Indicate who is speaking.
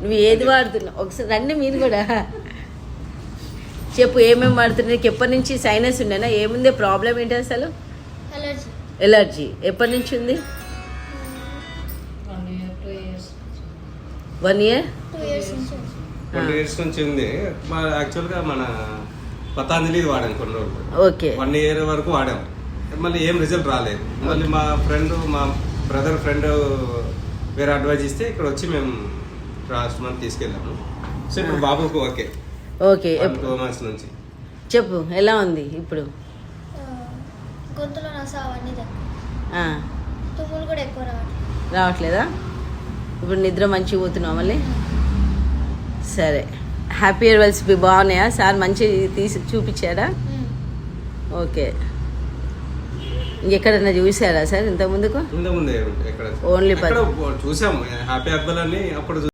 Speaker 1: నువ్వు ఏది వాడుతున్నావు ఒకసారి రండి మీరు కూడా చెప్పు ఏమేమి వాడుతున్నావు. నీకు ఎప్పటి నుంచి సైనస్ ఉండేనా? ఏముంది ప్రాబ్లం ఏంటి అసలు? ఎలర్జీ ఎప్పటి నుంచి ఉంది? 1 year
Speaker 2: 2 years నుంచి
Speaker 3: 2 years నుంచి ఉంది. యాక్చువల్గా మన పతాంజలి వాడాం కొన్ని రోజులు.
Speaker 1: ఓకే
Speaker 3: 1 year వరకు వాడాం. మళ్ళీ ఏం రిజల్ట్ రాలేదు. మళ్ళీ మా బ్రదర్ ఫ్రెండ్ వేరే అడ్వైజ్ ఇస్తే ఇక్కడ వచ్చి మేము లాస్ట్ మంత్ తీసుకెళ్ళాము. సో ఇప్పుడు బాబుకు ఓకే
Speaker 1: ఓకే
Speaker 3: 2 months నుంచి.
Speaker 1: చెప్పు ఎలా ఉంది ఇప్పుడు?
Speaker 2: గొంతులో నస అవన్నీ
Speaker 1: ఆ,
Speaker 2: తుమ్ములు కూడా ఎక్కువ
Speaker 1: రావట్లేదా? ఇప్పుడు నిద్ర మంచిగా పోతున్నావు మళ్ళీ? సరే హ్యాపీ ఇయర్వెల్స్ బాగున్నాయా? సార్ మంచి తీసి చూపించాడా? ఓకే ఇంకెక్కడన్నా చూసారా సార్ ఇంతకుముందుకు?
Speaker 3: ఇంతకుముందు ఎక్కడ
Speaker 1: ఓన్లీ
Speaker 3: చూసాము హ్యాపీ అర్బల్ అని అప్పుడు